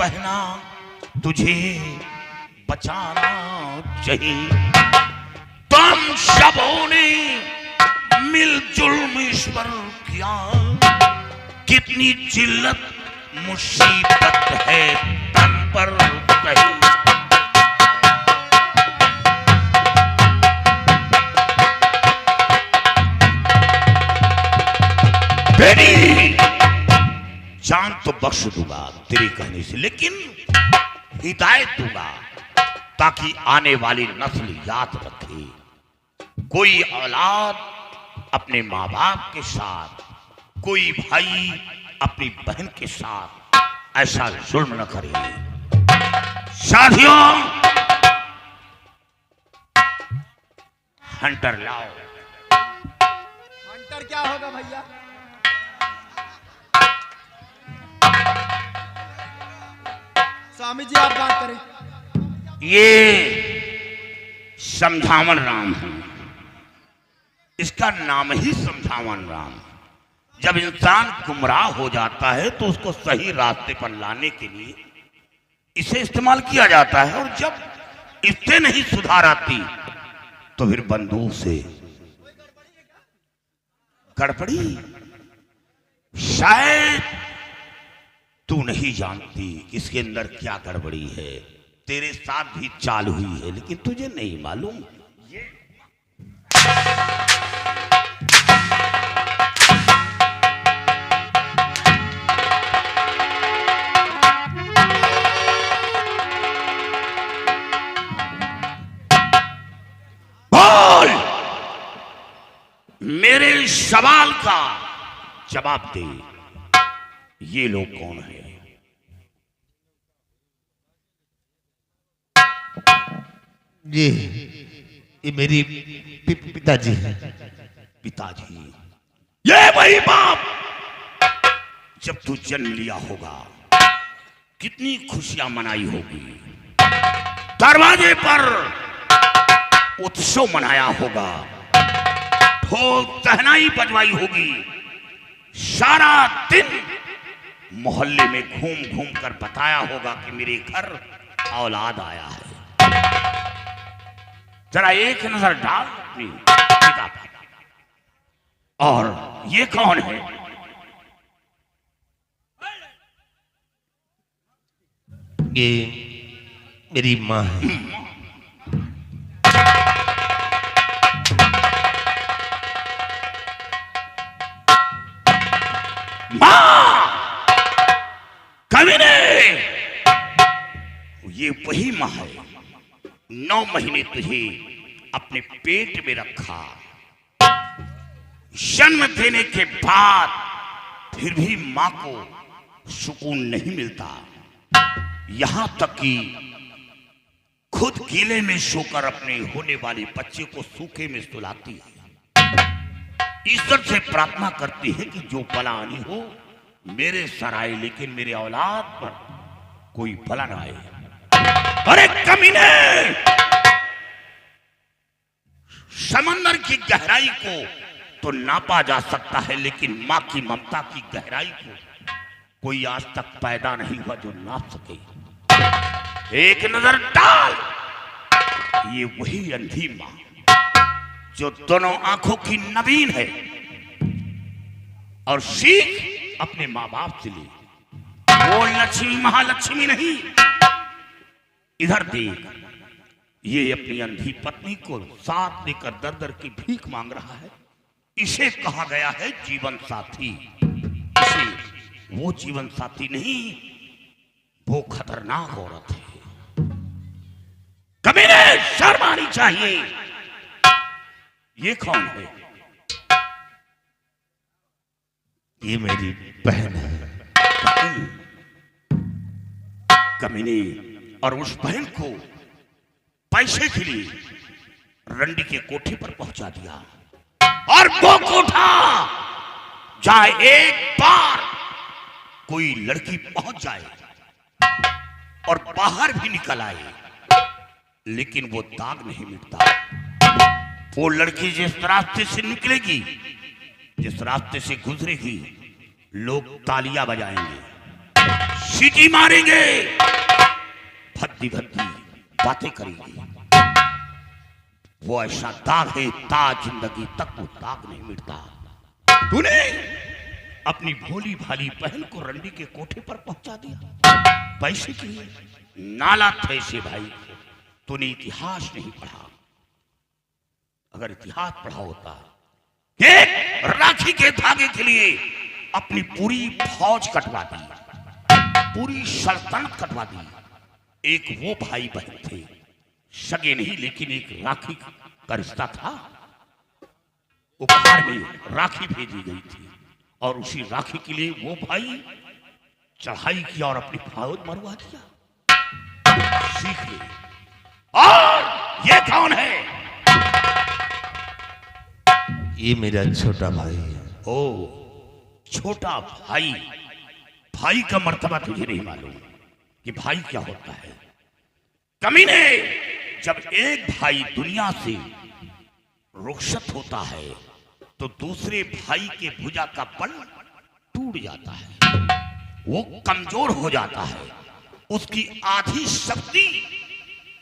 बहना तुझे बचाना चाहिए। तुम सबों ने मिलजुल इस पर किया, कितनी जिल्लत मुसीबत है तन पर कही। बेटी जान तो बख्श दूंगा तेरे कहने से, लेकिन हिदायत दूंगा ताकि आने वाली नस्ल याद रखे। कोई औलाद अपने माँ बाप के साथ, कोई भाई अपनी बहन के साथ ऐसा जुल्म न करे। साथियों, हंटर लाओ। हंटर क्या होगा भैया? स्वामी जी आप बात करें। ये समझावन राम है, इसका नाम ही समझावन राम। जब इंसान गुमराह हो जाता है तो उसको सही रास्ते पर लाने के लिए इसे इस्तेमाल किया जाता है, और जब इससे नहीं सुधार आती तो फिर बंदूक से। गड़बड़ी शायद तू नहीं जानती इसके अंदर क्या गड़बड़ी है। तेरे साथ भी चाल हुई है लेकिन तुझे नहीं मालूम। ये बोल, मेरे सवाल का जवाब दे। ये लोग कौन है? ये मेरी पिताजी हैं। पिताजी? ये वही बाप जब तू जन्म लिया होगा कितनी खुशियां मनाई होगी, दरवाजे पर उत्सव मनाया होगा, ढोल तहनाई बजवाई होगी, सारा दिन मोहल्ले में घूम घूम कर बताया होगा कि मेरे घर औलाद आया है। जरा एक नजर डाल अपनी पिता पर। और ये कौन है? ये मेरी माँ है। माँ कमीने, ये वही माँ है 9 महीने तुझे अपने पेट में रखा, जन्म देने के बाद फिर भी मां को सुकून नहीं मिलता, यहां तक कि खुद गीले में सोकर अपने होने वाले बच्चे को सूखे में सुलाती है। ईश्वर से प्रार्थना करती है कि जो बला आनी हो मेरे सर आए, लेकिन मेरे औलाद पर कोई बला ना आए। अरे कमीने, समंदर की गहराई को तो नापा जा सकता है, लेकिन मां की ममता की गहराई को कोई आज तक पैदा नहीं हुआ जो नाप सके। एक नजर डाल, ये वही अंधी मां जो दोनों आंखों की नवीन है, और सीख अपने मां बाप से ली। वो लक्ष्मी महालक्ष्मी नहीं। इधर देख, ये अपनी अंधी पत्नी को साथ लेकर दर दर की भीख मांग रहा है। इसे कहा गया है जीवन साथी। इसे वो जीवन साथी नहीं, वो खतरनाक औरत है। कमीने, शर्म आनी चाहिए। ये कौन है? ये मेरी बहन है। कमीने, और उस बहन को पैसे के लिए रंडी के कोठे पर पहुंचा दिया, और वो कोठा जहां एक बार कोई लड़की पहुंच जाए और बाहर भी निकल आए, लेकिन वो दाग नहीं मिटता। वो लड़की जिस रास्ते से निकलेगी, जिस रास्ते से गुजरेगी, लोग तालियां बजाएंगे, सीटी मारेंगे, भद्दी भद्दी बातें करेंगे। वो ऐसा दाग है, ताज जिंदगी तक वो दाग नहीं मिटता। तूने अपनी भोली भाली बहन को रंडी के कोठे पर पहुंचा दिया पैसे के लिए। नाला थे से भाई, तूने इतिहास नहीं पढ़ा। अगर इतिहास पढ़ा होता कि राखी के धागे के लिए अपनी पूरी फौज कटवा दी, पूरी सल्तनत कटवा दी। एक वो भाई बहन थे, सगे नहीं लेकिन एक राखी का रिश्ता था। उपहार में राखी भेजी गई थी और उसी राखी के लिए वो भाई चढ़ाई किया और अपनी फौज मरवा दिया। सीख ले। और ये कौन है? ये मेरा छोटा भाई है। ओ छोटा भाई। भाई का मर्तबा तुझे नहीं मालूम कि भाई क्या होता है। कमीने, जब एक भाई दुनिया से रुखसत होता है तो दूसरे भाई के भुजा का बल टूट जाता है, वो कमजोर हो जाता है, उसकी आधी शक्ति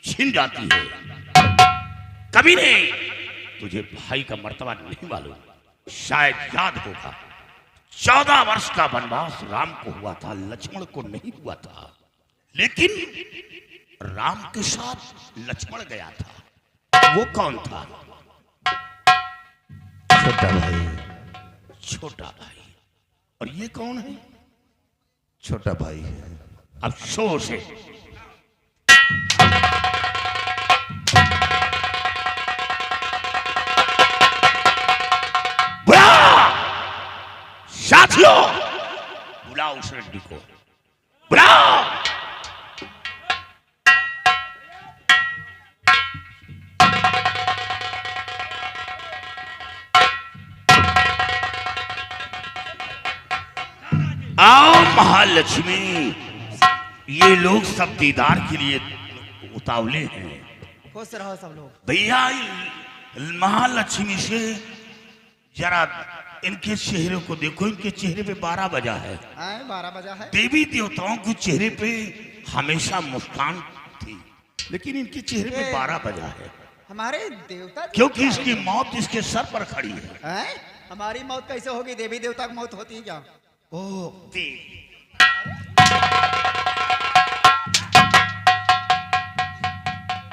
छिन जाती है। कमीने, तुझे भाई का मर्तबा नहीं मालूम। शायद याद होगा 14 वर्ष का वनवास राम को हुआ था, लक्ष्मण को नहीं हुआ था। लेकिन राम के साथ लक्ष्मण गया था। वो कौन था? छोटा भाई। छोटा भाई। और ये कौन है? छोटा भाई है। अब शोर से साथियों, बुलाओ उस रेड्डी को, बुलाओ। आओ महालक्ष्मी, ये लोग सब दीदार के लिए उतावले हैं। खुश रहो सब लोग। भैया, महालक्ष्मी से जरा इनके चेहरे को देखो। इनके चेहरे पे 12 बजा है। 12 बजा है। देवी देवताओं के चेहरे पे हमेशा मुस्कान थी, लेकिन इनके चेहरे पे 12 बजा है। हमारे देवता क्योंकि इसकी मौत इसके सर पर खड़ी है। हमारी मौत कैसे होगी? देवी देवता की मौत होती है क्या? ओ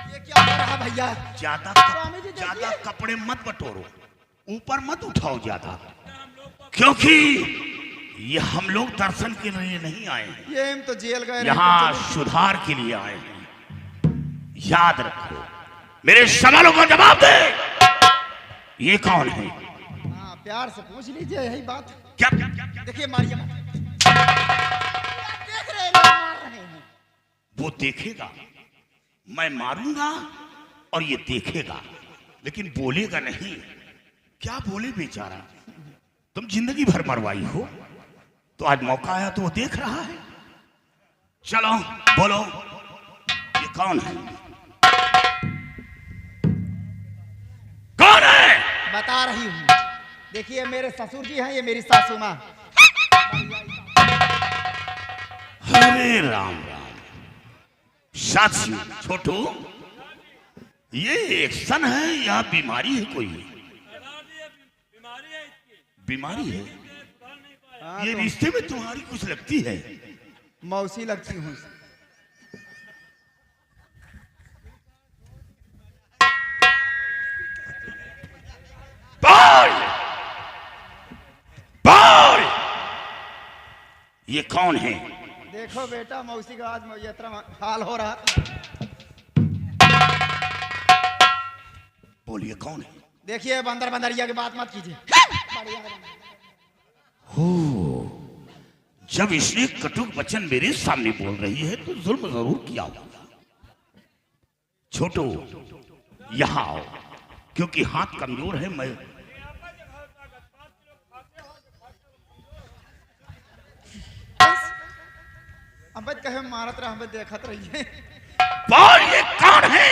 ये क्या हो रहा भैया? ज्यादा कपड़े मत बटोरो, ऊपर मत उठाओ ज्यादा, क्योंकि ये हम लोग दर्शन के लिए नहीं आए हैं। ये हम तो जेल गए, यहाँ सुधार के लिए आए हैं। याद रखो, मेरे सवालों का जवाब दे। ये कौन है? हाँ, प्यार से पूछ लीजिए, यही बात। क्या? देखिए, मारिए मत। देख रहे हैं, मार रहे हैं। वो देखेगा, मैं मारूंगा और ये देखेगा, लेकिन बोलेगा नहीं। क्या बोले बेचारा? तुम जिंदगी भर मरवाई हो, तो आज मौका आया तो वो देख रहा है। चलो बोलो, ये कौन है? कौन है? बता रही हूँ। देखिए, मेरे ससुर जी हैं, ये मेरी सासू माँ। अरे राम राम। साथियों, छोटू, ये एक्शन है या बीमारी है? कोई बीमारी है? ये तो रिश्ते में तुम्हारी कुछ लगती है? मौसी लगती हूँ। बोल बोल, ये कौन है? देखो बेटा, मौसी का आज ये इतना हाल हो रहा था। बोलिए कौन है? देखिए, बंदर बंदरिया की बात मत कीजिए। हो, जब इसने कटुक वचन मेरे सामने बोल रही है तो जुल्म जरूर किया होगा। छोटू, यहां आओ, क्योंकि हाथ कमजोर है। मैं अब कहे मारत रहा, हमें देखत रहिए। बोल, ये कौन है?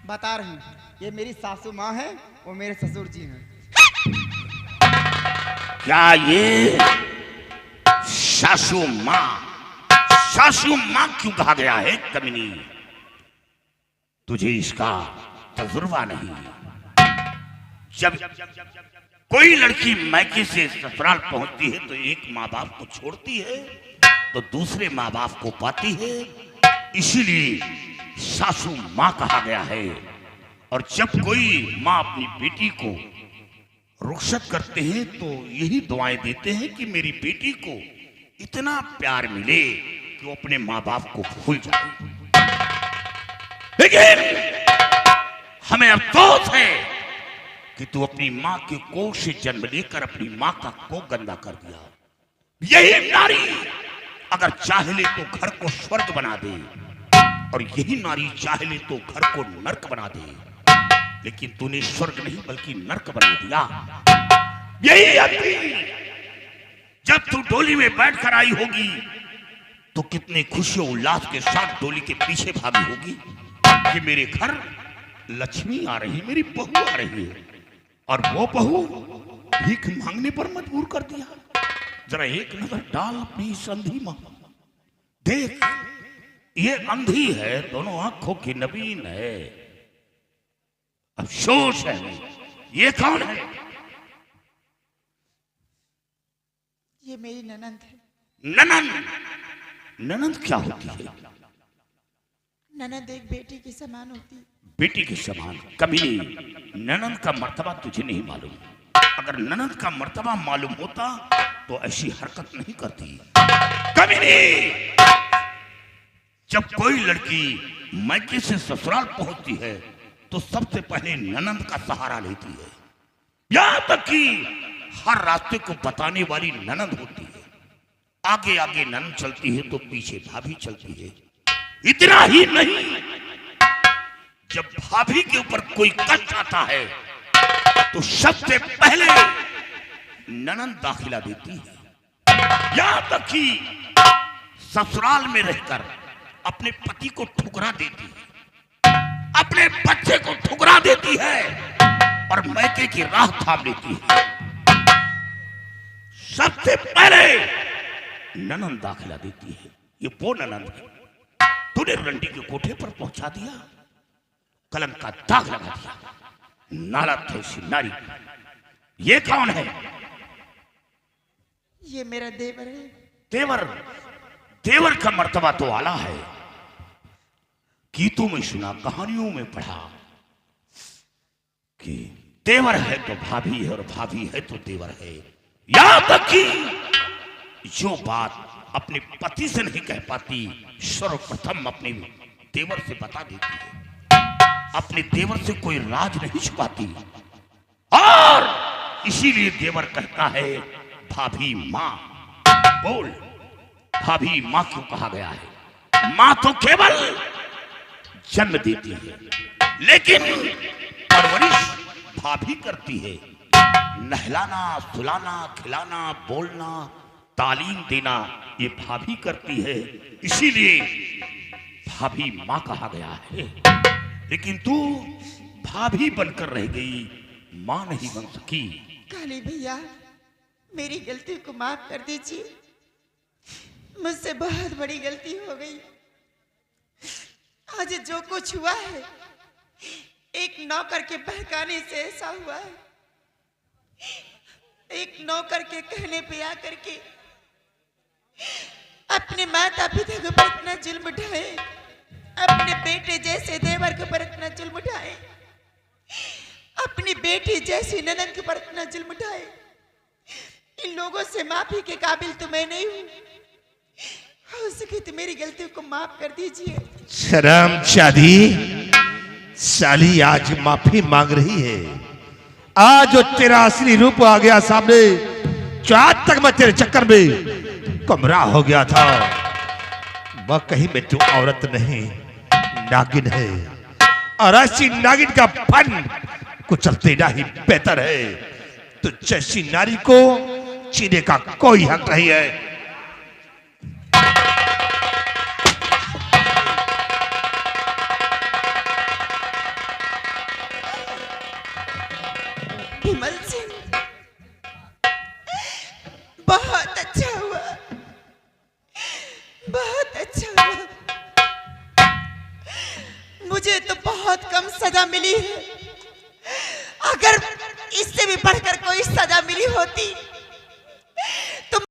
बता रही हूँ, ये मेरी सासू माँ है, वो मेरे ससुर जी हैं। क्या ये सासू माँ क्यों कहा गया है कमीनी? तुझे इसका तजुर्बा नहीं। जब कोई लड़की मायके से ससुराल पहुंचती है तो एक माँ बाप को छोड़ती है तो दूसरे माँ बाप को पाती है, इसीलिए सासू माँ कहा गया है। और जब कोई माँ अपनी बेटी को रुखसत करते हैं तो यही दुआएं देते हैं कि मेरी बेटी को इतना प्यार मिले कि वो अपने माँ बाप को भूल जाए। लेकिन हमें अफसोस है कि तू अपनी माँ के कोख से जन्म लेकर अपनी माँ का कोख गंदा कर दिया। यही नारी अगर चाहे ले तो घर को स्वर्ग बना दे और यही नारी चाहे ले तो घर को नर्क बना दे, लेकिन तूने स्वर्ग नहीं बल्कि नर्क बना दिया। यही अभी जब तू डोली में बैठकर आई होगी तो कितने खुशी उल्लास के साथ डोली के पीछे भागी होगी कि मेरे घर लक्ष्मी आ रही, मेरी बहू आ रही है। और वो बहू भीख मांगने पर मजबूर कर दिया। जरा एक नजर डाल अपनी इस अंधी मां, देख ये अंधी है, दोनों आंखों की नबीन है। अफसोस है। ये कौन है? ये मेरी ननंद है। ननंद? ननंद क्या होती है? ननंद एक बेटी के समान होती है। बेटी के समान? कभी नहीं। ननंद का मर्तबा तुझे नहीं मालूम। अगर ननंद का मर्तबा मालूम होता तो ऐसी हरकत नहीं करती। कभी नहीं। जब कोई लड़की मायके से ससुराल पहुंचती है तो सबसे पहले ननंद का सहारा लेती है। यहां तक कि हर रास्ते को बताने वाली ननंद होती है। आगे आगे ननंद चलती है तो पीछे भाभी चलती है। इतना ही नहीं, जब भाभी के ऊपर कोई कष्ट आता है तो सबसे पहले ननंद दाखिला देती है। यहां तक कि ससुराल में रहकर अपने पति को ठुकरा देती है, अपने बच्चे को ठुकरा देती है और मैके की राह थाम लेती है। सबसे पहले ननंद दाखिला देती है। ये वो ननंद है तूने रंडी के कोठे पर पहुंचा दिया, कलंक का दाग लगा दिया। नाला थैसी नारी। ये कौन है? ये मेरा देवर है। देवर? देवर का मर्तबा तो आला है। गीतों में सुना, कहानियों में पढ़ा कि देवर है तो भाभी है और भाभी है तो देवर है। यहां तक कि जो बात अपने पति से नहीं कह पाती सर्वप्रथम अपने देवर से बता देती है। अपने देवर से कोई राज नहीं छुपाती और इसीलिए देवर कहता है भाभी मां। बोल, भाभी मां क्यों कहा गया है? मां तो केवल जन्म देती है, लेकिन परवरिश भाभी करती है। नहलाना, सुलाना, खिलाना, बोलना, तालीम देना ये भाभी करती है, इसीलिए भाभी मां कहा गया है। लेकिन तू भाभी बनकर रह गई, मां नहीं बन सकी। काली भैया, मेरी गलती को माफ कर दीजिए। मुझसे बहुत बड़ी गलती हो गई। आज जो कुछ हुआ है एक नौकर के बहकाने से ऐसा हुआ है। एक नौकर के कहने पे आकर के अपने माता पिता के ऊपर इतना जुल्म उठाए, अपने बेटे जैसे देवर के ऊपर इतना जुल्म उठाए, अपनी बेटी जैसी ननद के ऊपर इतना जुल्म उठाए। इन लोगों से माफी के काबिल तो मैं नहीं हूं। हो सके तो मेरी गलती को माफ कर दीजिए। शर्म चादी, साली आज माफी मांग रही है। आज जो तेरा असली रूप आ गया सामने, जो आज तक मैं तेरे चक्कर में कमरा हो गया था, वह कहीं में तू औरत नहीं नागिन है। और ऐसी नागिन का फन कुचल देना ही बेहतर है। तो जैसी नारी को चीने का कोई हक नहीं है। विमल सिंह, बहुत कम सजा मिली है। अगर इससे भी बढ़कर कोई सजा मिली होती